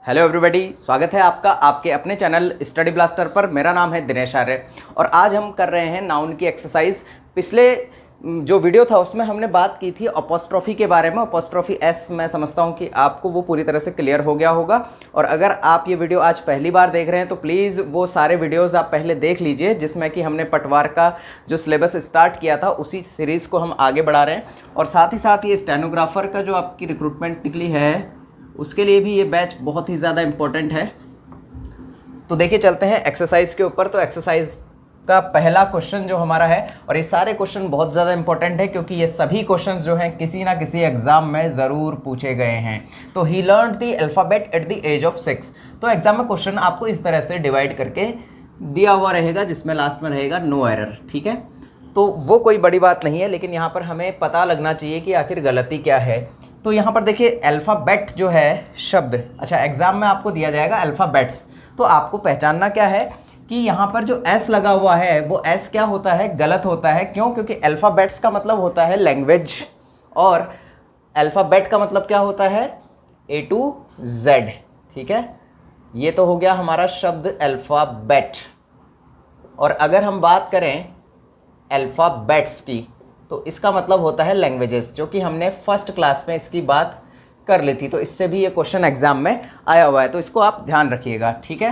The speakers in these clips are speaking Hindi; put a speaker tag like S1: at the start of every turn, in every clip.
S1: हेलो एवरीबॉडी, स्वागत है आपका आपके अपने चैनल स्टडी ब्लास्टर पर। मेरा नाम है दिनेश आर्य और आज हम कर रहे हैं नाउन की एक्सरसाइज। पिछले जो वीडियो था उसमें हमने बात की थी अपोस्ट्रोफी के बारे में। अपोस्ट्रोफी एस, मैं समझता हूँ कि आपको वो पूरी तरह से क्लियर हो गया होगा। और अगर आप ये वीडियो आज पहली बार देख रहे हैं तो प्लीज़ वो सारे वीडियोस आप पहले देख लीजिए जिसमें कि हमने पटवार का जो सिलेबस स्टार्ट किया था उसी सीरीज़ को हम आगे बढ़ा रहे हैं। और साथ ही साथ ये स्टेनोग्राफर का जो आपकी रिक्रूटमेंट निकली है उसके लिए भी ये बैच बहुत ही ज़्यादा इम्पोर्टेंट है। तो देखिए चलते हैं एक्सरसाइज के ऊपर। तो एक्सरसाइज का पहला क्वेश्चन जो हमारा है, और ये सारे क्वेश्चन बहुत ज़्यादा इंपॉर्टेंट है क्योंकि ये सभी क्वेश्चंस जो हैं किसी ना किसी एग्जाम में ज़रूर पूछे गए हैं। तो he learn the alphabet at the age of 6। तो एग्जाम में क्वेश्चन आपको इस तरह से डिवाइड करके दिया हुआ रहेगा जिसमें लास्ट में रहेगा नो एरर। ठीक है, तो वो कोई बड़ी बात नहीं है, लेकिन यहाँ पर हमें पता लगना चाहिए कि आखिर गलती क्या है। तो यहाँ पर देखिए अल्फ़ाबेट जो है शब्द, अच्छा एग्जाम में आपको दिया जाएगा अल्फ़ाबेट्स। तो आपको पहचानना क्या है कि यहाँ पर जो एस लगा हुआ है वो एस क्या होता है, गलत होता है। क्यों? क्योंकि अल्फ़ाबेट्स का मतलब होता है लैंग्वेज और अल्फ़ाबेट का मतलब क्या होता है, ए टू जेड। ठीक है, ये तो हो गया हमारा शब्द अल्फ़ाबेट। और अगर हम बात करें अल्फ़ाबेट्स की तो इसका मतलब होता है लैंग्वेजेस, जो कि हमने फर्स्ट क्लास में इसकी बात कर ली थी। तो इससे भी ये क्वेश्चन एग्जाम में आया हुआ है, तो इसको आप ध्यान रखिएगा। ठीक है,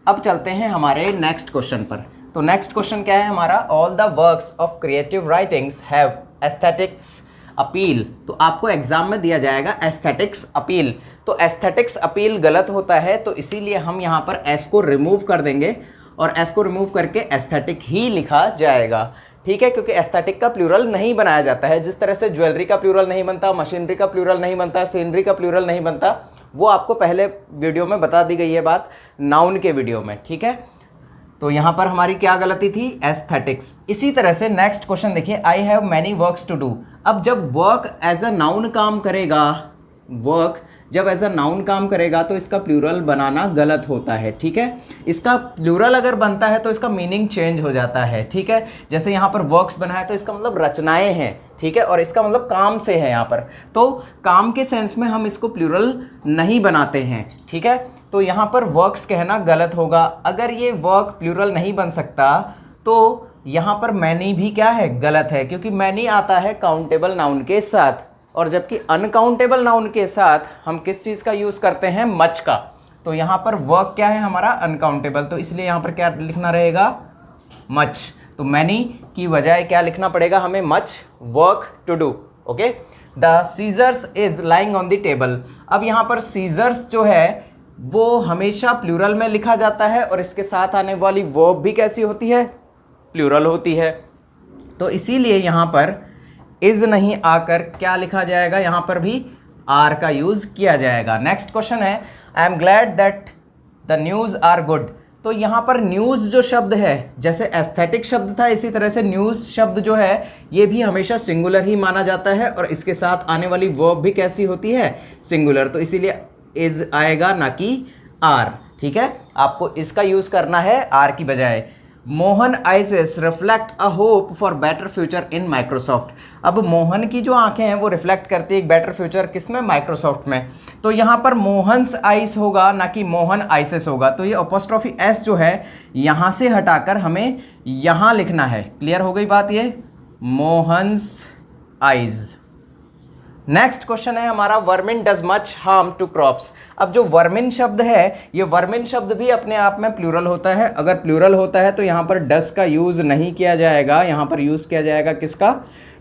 S1: अब चलते हैं हमारे नेक्स्ट क्वेश्चन पर। तो नेक्स्ट क्वेश्चन क्या है हमारा, all the works of creative writings have aesthetics appeal. तो आपको एग्जाम में दिया जाएगा एस्थेटिक्स अपील। तो एस्थेटिक्स अपील गलत होता है, तो इसीलिए हम यहाँ पर एस को रिमूव कर देंगे और एस को रिमूव करके एस्थेटिक ही लिखा जाएगा। ठीक है, क्योंकि एस्थेटिक का प्लूरल नहीं बनाया जाता है। जिस तरह से ज्वेलरी का प्लूरल नहीं बनता, मशीनरी का प्लूरल नहीं बनता, सीनरी का प्लूरल नहीं बनता, वो आपको पहले वीडियो में बता दी गई है बात, नाउन के वीडियो में। ठीक है, तो यहाँ पर हमारी क्या गलती थी, एस्थेटिक्स। इसी तरह से नेक्स्ट क्वेश्चन देखिए, I have many works to do. अब जब वर्क एज अ नाउन काम करेगा, वर्क जब एज अ नाउन काम करेगा तो इसका प्लूरल बनाना गलत होता है। ठीक है, इसका प्लूरल अगर बनता है तो इसका मीनिंग चेंज हो जाता है। ठीक है, जैसे यहाँ पर वर्क्स बना है तो इसका मतलब रचनाएं हैं। ठीक है, और इसका मतलब काम से है यहाँ पर, तो काम के सेंस में हम इसको प्लूरल नहीं बनाते हैं। ठीक है, तो यहाँ पर वर्क्स कहना गलत होगा। अगर ये वर्क प्लूरल नहीं बन सकता तो यहाँ पर मैनी भी क्या है, गलत है, क्योंकि मैनी आता है काउंटेबल नाउन के साथ, और जबकि अनकाउंटेबल नाउन के साथ हम किस चीज़ का यूज़ करते हैं, मच का। तो यहाँ पर वर्क क्या है हमारा, अनकाउंटेबल, तो इसलिए यहाँ पर क्या लिखना रहेगा, मच। तो मैनी की बजाय क्या लिखना पड़ेगा हमें, much work to do. Okay, the scissors is lying on the table. अब यहाँ पर सीजर्स जो है वो हमेशा प्लूरल में लिखा जाता है और इसके साथ आने वाली वर्ब भी कैसी होती है, प्लूरल होती है। तो इसीलिए यहाँ पर इज नहीं आकर क्या लिखा जाएगा, यहाँ पर भी आर का यूज किया जाएगा। नेक्स्ट क्वेश्चन है, I am glad that the news are good. तो यहाँ पर न्यूज़ जो शब्द है, जैसे एस्थेटिक शब्द था, इसी तरह से न्यूज़ शब्द जो है ये भी हमेशा सिंगुलर ही माना जाता है और इसके साथ आने वाली वर्ब भी कैसी होती है, सिंगुलर। तो इसीलिए इज आएगा ना कि आर। ठीक है, आपको इसका यूज करना है आर की बजाय। Mohan eyes reflect a hope for better future in Microsoft. अब मोहन की जो आंखें हैं वो रिफ्लेक्ट करती है एक बेटर फ्यूचर, किसमें, माइक्रोसॉफ्ट में। तो यहाँ पर मोहन्स आइस होगा ना कि मोहन आइसेस होगा। तो ये अपोस्ट्रोफी एस जो है यहाँ से हटाकर हमें यहाँ लिखना है। क्लियर हो गई बात, ये मोहन्स आइज। नेक्स्ट क्वेश्चन है हमारा, vermin does much harm to crops. अब जो वर्मिन शब्द है, ये वर्मिन शब्द भी अपने आप में प्लूरल होता है। अगर प्लूरल होता है तो यहाँ पर डज का यूज नहीं किया जाएगा, यहाँ पर यूज किया जाएगा किसका,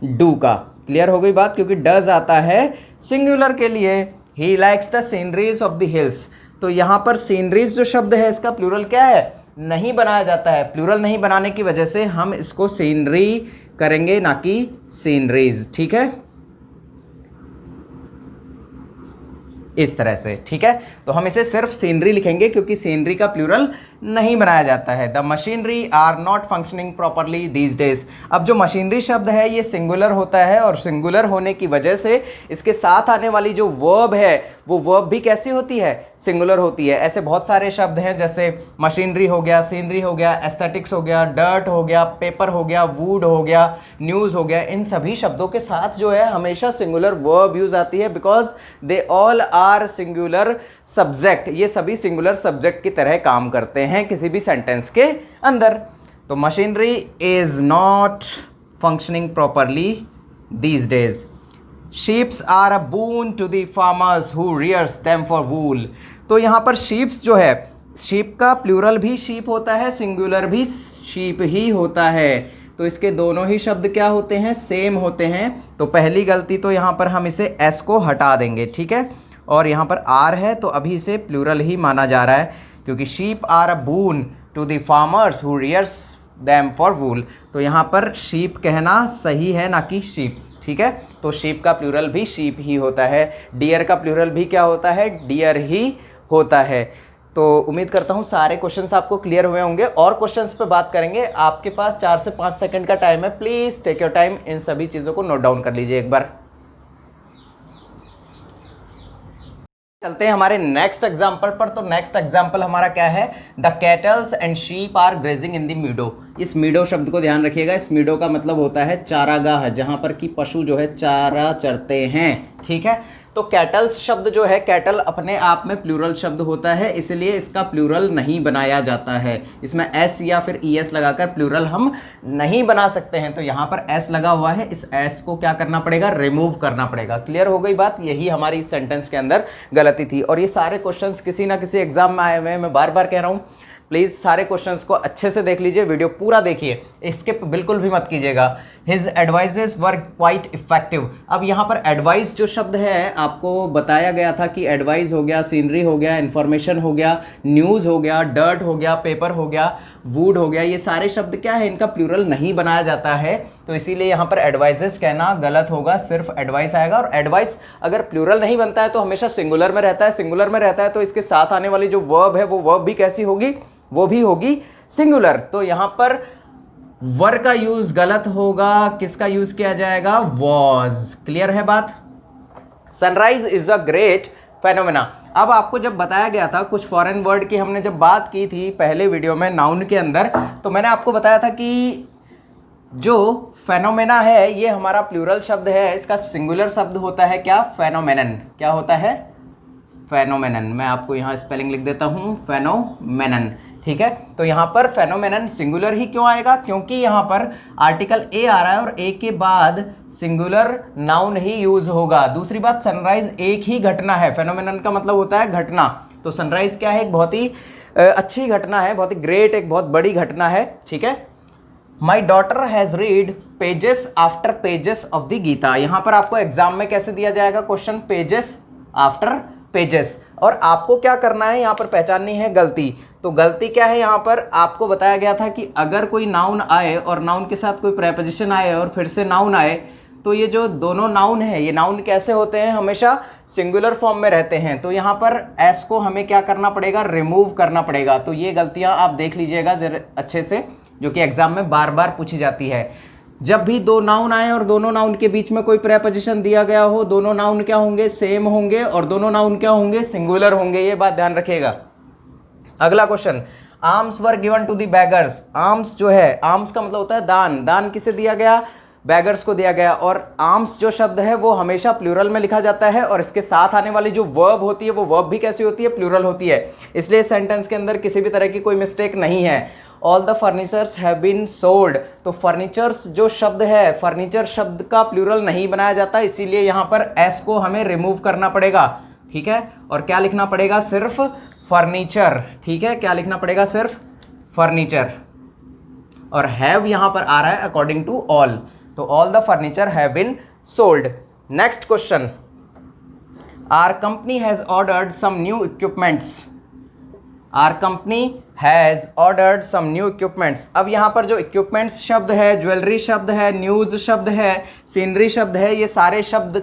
S1: डू का। क्लियर हो गई बात, क्योंकि डज आता है सिंगुलर के लिए। He likes the sceneries of the hills. तो यहाँ पर सीनरीज जो शब्द है इसका प्लूरल क्या है, नहीं बनाया जाता है। प्लूरल नहीं बनाने की वजह से हम इसको सीनरी करेंगे ना कि सीनरीज। ठीक है, इस तरह से। ठीक है, तो हम इसे सिर्फ सीनरी लिखेंगे क्योंकि सीनरी का प्लूरल नहीं बनाया जाता है। The machinery are not functioning properly these days. अब जो मशीनरी शब्द है ये सिंगुलर होता है और सिंगुलर होने की वजह से इसके साथ आने वाली जो वर्ब है वो वर्ब भी कैसी होती है, सिंगुलर होती है। ऐसे बहुत सारे शब्द हैं जैसे मशीनरी हो गया, सीनरी हो गया, एस्थेटिक्स हो गया, डर्ट हो गया, पेपर हो गया, वुड हो गया, न्यूज़ हो गया। इन सभी शब्दों के साथ जो है हमेशा सिंगुलर वर्ब यूज आती है because they all are singular subject. ये सभी सिंगुलर सब्जेक्ट की तरह काम करते हैं किसी भी सेंटेंस के अंदर। तो machinery is not functioning properly these days. Sheeps are a boon to the farmers who rears them for wool. तो यहाँ पर शीप्स जो है, शीप का प्लूरल भी शीप होता है, सिंगुलर भी शीप ही होता है। तो इसके दोनों ही शब्द क्या होते हैं, सेम होते हैं। तो पहली गलती तो यहाँ पर हम इसे एस को हटा देंगे, ठीक है। और यहाँ पर आर है तो अभी इसे प्लूरल ही माना जा रहा है क्योंकि sheep are a boon to the farmers who rears them for wool. तो यहाँ पर शीप कहना सही है, ना कि शीप्स, ठीक है। तो शीप का प्लूरल भी शीप ही होता है। डियर का प्लूरल भी क्या होता है, डियर ही होता है। तो उम्मीद करता हूँ सारे क्वेश्चंस आपको क्लियर हुए होंगे। और क्वेश्चंस पे बात करेंगे। आपके पास 4 से 5 सेकंड का टाइम है, प्लीज़ टेक योर टाइम, इन सभी चीज़ों को नोट डाउन कर लीजिए एक बार। चलते हैं हमारे नेक्स्ट एग्जाम्पल पर। तो नेक्स्ट एग्जाम्पल हमारा क्या है, the cattles and sheep are grazing in the meadow. इस मीडो शब्द को ध्यान रखिएगा। इस मीडो का मतलब होता है चारागाह, जहां पर कि पशु जो है चारा चरते हैं, ठीक है। तो कैटल्स शब्द जो है, कैटल अपने आप में प्लूरल शब्द होता है, इसलिए इसका प्लूरल नहीं बनाया जाता है। इसमें एस या फिर ई एस लगाकर प्लूरल हम नहीं बना सकते हैं। तो यहाँ पर एस लगा हुआ है, इस एस को क्या करना पड़ेगा, रिमूव करना पड़ेगा। क्लियर हो गई बात। यही हमारी इस सेंटेंस के अंदर गलती थी। और ये सारे क्वेश्चंस किसी ना किसी एग्जाम में आए हुए हैं, मैं बार बार कह रहा हूँ। प्लीज़ सारे क्वेश्चंस को अच्छे से देख लीजिए, वीडियो पूरा देखिए, स्किप बिल्कुल भी मत कीजिएगा। His advises were quite effective. अब यहाँ पर एडवाइस जो शब्द है आपको बताया गया था कि एडवाइस हो गया, सीनरी हो गया, इन्फॉर्मेशन हो गया, न्यूज़ हो गया, डर्ट हो गया, पेपर हो गया, वुड हो गया। ये सारे शब्द क्या है, इनका प्लूरल नहीं बनाया जाता है। तो इसीलिए यहाँ पर एडवाइजेस कहना गलत होगा, सिर्फ एडवाइस आएगा। और एडवाइस अगर प्लूरल नहीं बनता है तो हमेशा सिंगुलर में रहता है। सिंगुलर में रहता है तो इसके साथ आने वाली जो वर्ब है वो वर्ब भी कैसी होगी, वो भी होगी सिंगुलर। तो यहां पर वर का यूज गलत होगा, किसका यूज किया जाएगा, वॉज। क्लियर है बात। Sunrise is a great phenomena. अब आपको जब बताया गया था कुछ फॉरेन वर्ड की, हमने जब बात की थी पहले वीडियो में नाउन के अंदर, तो मैंने आपको बताया था कि जो फेनोमेना है ये हमारा प्लूरल शब्द है, इसका सिंगुलर शब्द होता है क्या, फेनोमेनन। क्या होता है, फेनोमेनन। मैं आपको यहाँ स्पेलिंग लिख देता हूँ, फेनोमेनन, ठीक है। तो यहाँ पर फेनोमेनन सिंगुलर ही क्यों आएगा, क्योंकि यहाँ पर आर्टिकल ए आ रहा है और ए के बाद सिंगुलर नाउन ही यूज होगा। दूसरी बात, सनराइज एक ही घटना है, फेनोमेनन का मतलब होता है घटना। तो सनराइज क्या है, एक बहुत ही अच्छी घटना है, बहुत ही ग्रेट, एक बहुत बड़ी घटना है, ठीक है। My daughter has read pages after pages of the Gita. यहाँ पर आपको एग्जाम में कैसे दिया जाएगा क्वेश्चन, पेजेस आफ्टर पेजेस। और आपको क्या करना है, यहाँ पर पहचाननी है गलती। तो गलती क्या है, यहाँ पर आपको बताया गया था कि अगर कोई नाउन आए और नाउन के साथ कोई प्रेपोजिशन आए और फिर से नाउन आए, तो ये जो दोनों नाउन है, ये नाउन कैसे होते हैं, हमेशा सिंगुलर फॉर्म में रहते हैं। तो यहाँ पर एस को हमें क्या करना पड़ेगा, रिमूव करना पड़ेगा। तो ये गलतियाँ आप देख लीजिएगा जरा अच्छे से, जो कि एग्जाम में बार बार पूछी जाती है। जब भी दो नाउन आए और दोनों नाउन के बीच में कोई प्रेपोजिशन दिया गया हो, दोनों नाउन क्या होंगे, सेम होंगे, और दोनों नाउन क्या होंगे, सिंगुलर होंगे। ये बात ध्यान रखिएगा। अगला question, arms were given to the beggars. Arms जो है, आर्म्स का मतलब होता है दान। दान किसे दिया गया, बेगर्स को दिया गया। और आर्म्स जो शब्द है वो हमेशा प्लूरल में लिखा जाता है, और इसके साथ आने वाली जो वर्ब होती है वो वर्ब भी कैसी होती है, प्लूरल होती है। इसलिए सेंटेंस के अंदर किसी भी तरह की कोई मिस्टेक नहीं है। All the furnitures have been sold. तो फर्नीचर्स जो शब्द है, फर्नीचर शब्द का प्लूरल नहीं बनाया जाता, इसीलिए यहाँ पर एस को हमें रिमूव करना पड़ेगा, ठीक है। और क्या लिखना पड़ेगा, सिर्फ फर्नीचर, ठीक है। क्या लिखना पड़ेगा, सिर्फ फर्नीचर। और हैव यहाँ पर आ रहा है अकॉर्डिंग टू ऑल। तो all the furniture have been sold. Next question, our company has ordered some new equipments. Our company has ordered some new equipments. अब यहाँ पर जो इक्विपमेंट्स शब्द है, ज्वेलरी शब्द है, न्यूज़ शब्द है, सीनरी शब्द है, ये सारे शब्द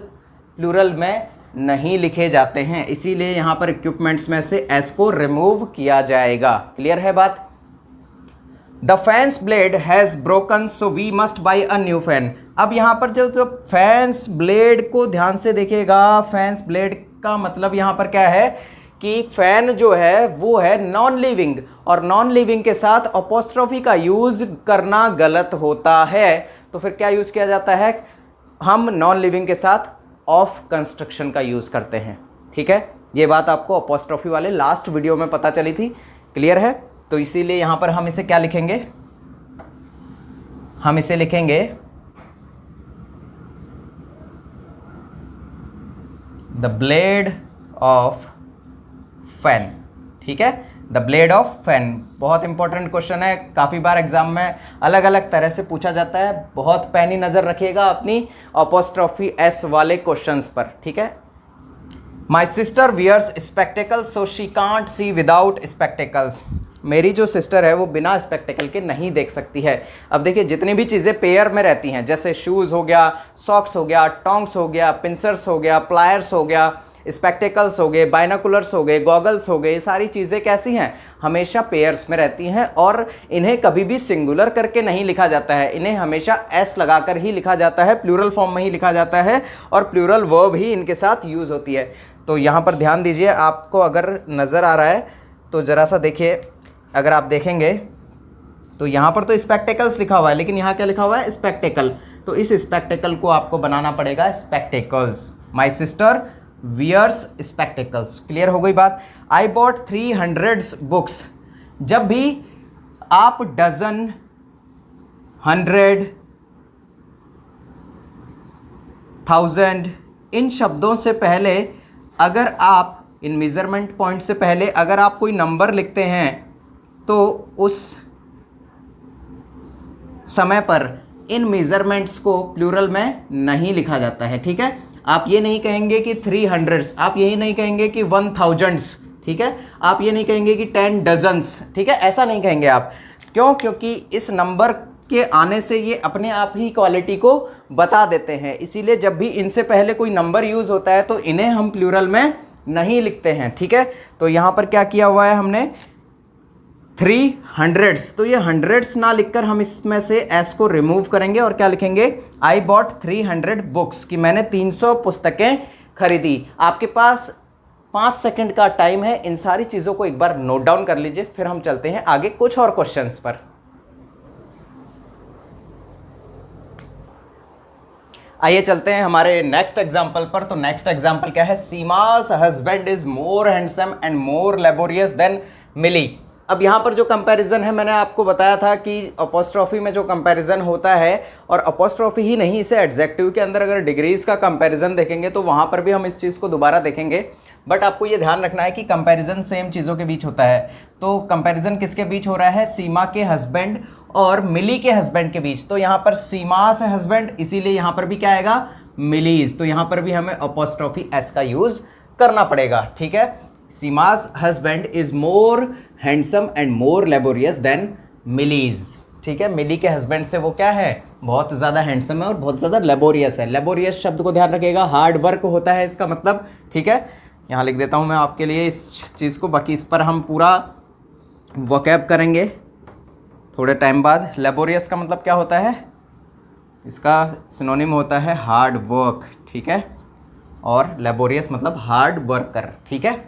S1: प्लूरल में नहीं लिखे जाते हैं, इसीलिए यहाँ पर इक्विपमेंट्स में से एस को रिमूव किया जाएगा। क्लियर है बात? The fans blade has broken so we must buy a new fan. अब यहाँ पर जो फैंस ब्लेड को ध्यान से देखिएगा, फैंस ब्लेड का मतलब यहाँ पर क्या है कि फैन जो है वो है नॉन लिविंग, और नॉन लिविंग के साथ अपोस्ट्रोफी का यूज़ करना गलत होता है। तो फिर क्या यूज़ किया जाता है? हम नॉन लिविंग के साथ ऑफ कंस्ट्रक्शन का यूज़ करते हैं। ठीक है, ये बात आपको अपोस्ट्रोफी वाले लास्ट वीडियो में पता चली थी। क्लियर है? तो इसीलिए यहाँ पर हम इसे क्या लिखेंगे? हम इसे लिखेंगे द ब्लेड ऑफ फैन। ठीक है, द ब्लेड ऑफ फैन बहुत इंपॉर्टेंट क्वेश्चन है, काफ़ी बार एग्जाम में अलग अलग तरह से पूछा जाता है। बहुत पैनी नज़र रखिएगा अपनी अपोस्ट्रोफी एस वाले क्वेश्चंस पर। ठीक है, my sister wears spectacles so she can't see without spectacles. मेरी जो सिस्टर है वो बिना स्पेक्टिकल के नहीं देख सकती है। अब देखिए, जितनी भी चीज़ें पेयर में रहती हैं, जैसे शूज़ हो गया, सॉक्स हो गया, टोंग्स हो गया, पिंसर्स हो गया, प्लायर्स हो गया, स्पेक्टिकल्स हो गए, बाइनोकुलर्स हो गए, गॉगल्स हो गए, ये सारी चीज़ें कैसी हैं? हमेशा पेयर्स में रहती हैं, और इन्हें कभी भी सिंगुलर करके नहीं लिखा जाता है, इन्हें हमेशा एस लगाकर ही लिखा जाता है, प्लूरल फॉर्म में ही लिखा जाता है, और प्लूरल वर्ब ही इनके साथ यूज़ होती है। तो यहाँ पर ध्यान दीजिए, आपको अगर नज़र आ रहा है तो ज़रा सा देखिए, अगर आप देखेंगे तो यहाँ पर तो स्पेक्टिकल्स लिखा हुआ है, लेकिन यहाँ क्या लिखा हुआ है? स्पेक्टिकल। तो इस स्पेक्टिकल को आपको बनाना पड़ेगा spectacles. My sister wears spectacles. Clear हो गई बात? I bought 300 books. जब भी आप डजन, 100, 1000 इन शब्दों से पहले अगर आप इन मेजरमेंट पॉइंट से पहले अगर आप कोई नंबर लिखते हैं तो उस समय पर इन मेजरमेंट्स को प्लूरल में नहीं लिखा जाता है। ठीक है, आप ये नहीं कहेंगे कि 300s, आप यही नहीं कहेंगे कि 1000s। ठीक है, आप ये नहीं कहेंगे कि 10 डजन्स। ठीक है, ऐसा नहीं कहेंगे आप। क्यों? क्योंकि इस नंबर के आने से ये अपने आप ही क्वालिटी को बता देते हैं, इसीलिए जब भी इनसे पहले कोई नंबर यूज़ होता है तो इन्हें हम प्लूरल में नहीं लिखते हैं। ठीक है, तो यहाँ पर क्या किया हुआ है हमने? 300s, तो ये हंड्रेड्स ना लिखकर हम इसमें से एस को रिमूव करेंगे और क्या लिखेंगे? आई बॉट 300 बुक्स, कि मैंने 300 पुस्तकें खरीदी। आपके पास 5 सेकंड का टाइम है, इन सारी चीज़ों को एक बार नोट डाउन कर लीजिए, फिर हम चलते हैं आगे कुछ और क्वेश्चंस पर। आइए चलते हैं हमारे नेक्स्ट एग्जाम्पल पर। तो नेक्स्ट एग्जाम्पल क्या है? Seema's husband is more handsome and more laborious than Mili. अब यहाँ पर जो कंपैरिजन है, मैंने आपको बताया था कि अपोस्ट्रोफी में जो कंपैरिजन होता है, और अपोस्ट्रोफी ही नहीं, इसे एडजेक्टिव के अंदर अगर डिग्रीज का कंपैरिजन देखेंगे तो वहाँ पर भी हम इस चीज़ को दोबारा देखेंगे। बट आपको ये ध्यान रखना है कि कंपैरिजन सेम चीज़ों के बीच होता है। तो कंपैरिजन किसके बीच हो रहा है? सीमा के हस्बैंड और मिली के हस्बैंड के बीच। तो यहाँ पर सीमा से हस्बैंड, इसीलिए यहाँ पर भी क्या आएगा? मिलीज। तो यहाँ पर भी हमें अपोस्ट्रोफी एस का यूज़ करना पड़ेगा। ठीक है, Seema's husband is more handsome and more laborious than Mili's. ठीक है, मिली के हस्बैंड से वो क्या है? बहुत ज़्यादा हैंडसम है और बहुत ज़्यादा लेबोरियस है। लेबोरियस शब्द को ध्यान रखिएगा, हार्ड वर्क होता है इसका मतलब। ठीक है, यहाँ लिख देता हूँ मैं आपके लिए इस चीज़ को, बाकी इस पर हम पूरा वोकैब करेंगे थोड़े टाइम बाद। लेबोरियस का मतलब क्या होता है? इसका सिनोनिम होता है हार्ड वर्क। ठीक है, और लेबोरियस मतलब हार्ड वर्कर। ठीक है,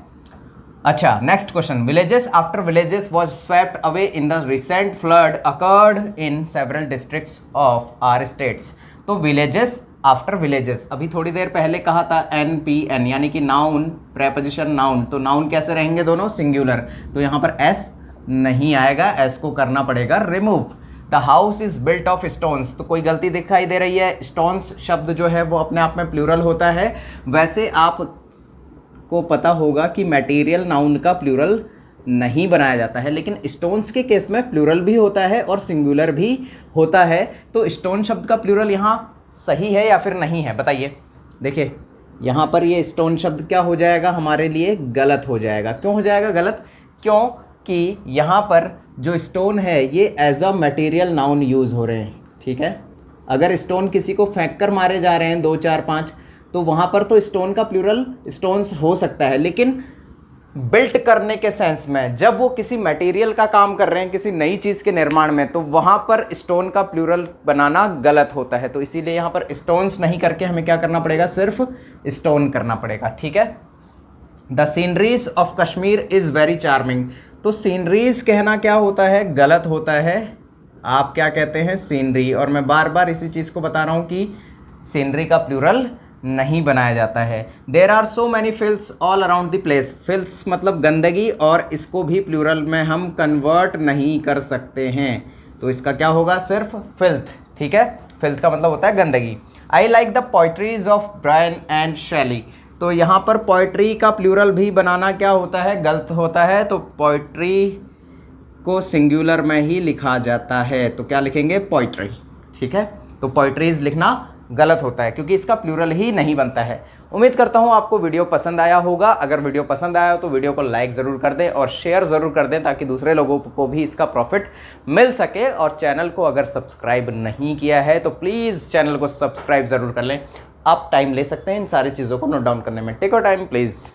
S1: अच्छा next question. Villages after villages was swept away in the recent flood occurred in several districts of our states. तो विलेजेस आफ्टर विलेजेस, अभी थोड़ी देर पहले कहा था NPN, यानी कि नाउन, प्रेपोजिशन नाउन। तो नाउन कैसे रहेंगे? दोनों सिंगुलर। तो यहाँ पर एस नहीं आएगा, एस को करना पड़ेगा remove. The house is built of stones, तो कोई गलती दिखाई दे रही है? स्टोन्स शब्द जो है वो अपने आप में प्लूरल होता है। वैसे आपको पता होगा कि मटेरियल नाउन का प्लूरल नहीं बनाया जाता है, लेकिन स्टोन्स के केस में प्लूरल भी होता है और सिंगुलर भी होता है। तो स्टोन शब्द का प्लूरल यहाँ सही है या फिर नहीं है? बताइए। देखिए यहाँ पर ये स्टोन शब्द क्या हो जाएगा हमारे लिए? गलत हो जाएगा। क्यों हो जाएगा गलत? क्योंकि यहाँ पर जो स्टोन है ये as a material noun use हो रहे हैं। ठीक है, अगर स्टोन किसी को फेंक कर मारे जा रहे हैं 2 4 5, तो वहाँ पर तो स्टोन का प्लूरल स्टोन्स हो सकता है, लेकिन बिल्ट करने के सेंस में जब वो किसी मटेरियल का काम कर रहे हैं, किसी नई चीज़ के निर्माण में, तो वहाँ पर स्टोन का प्लूरल बनाना गलत होता है। तो इसीलिए यहाँ पर स्टोन्स नहीं करके हमें क्या करना पड़ेगा, सिर्फ स्टोन करना पड़ेगा। ठीक है। The sceneries of Kashmir is very charming. तो सीनरीज कहना क्या होता है, गलत होता है। आप क्या कहते हैं, सीनरी। और मैं बार बार इसी चीज़ को बता रहा हूँ कि सीनरी का प्लूरल नहीं बनाया जाता है। There are so many filths all around the place. Filths मतलब गंदगी, और इसको भी प्लूरल में हम कन्वर्ट नहीं कर सकते हैं, तो इसका क्या होगा, सिर्फ फिल्थ। ठीक है। फिल्थ का मतलब होता है गंदगी। I like the poetries of Byron and Shelley. तो यहाँ पर पोइट्री का प्लूरल भी बनाना क्या होता है, गलत होता है। तो पोइट्री को सिंगुलर में ही लिखा जाता है, तो क्या लिखेंगे, पोइट्री। ठीक है। तो पोइट्रीज लिखना गलत होता है क्योंकि इसका प्लूरल ही नहीं बनता है। उम्मीद करता हूँ आपको वीडियो पसंद आया होगा। अगर वीडियो पसंद आया हो तो वीडियो को लाइक ज़रूर कर दें और शेयर ज़रूर कर दें, ताकि दूसरे लोगों को भी इसका प्रॉफिट मिल सके। और चैनल को अगर सब्सक्राइब नहीं किया है तो प्लीज़ चैनल को सब्सक्राइब ज़रूर कर लें। आप टाइम ले सकते हैं इन सारी चीज़ों को नोट डाउन करने में। Take your time please.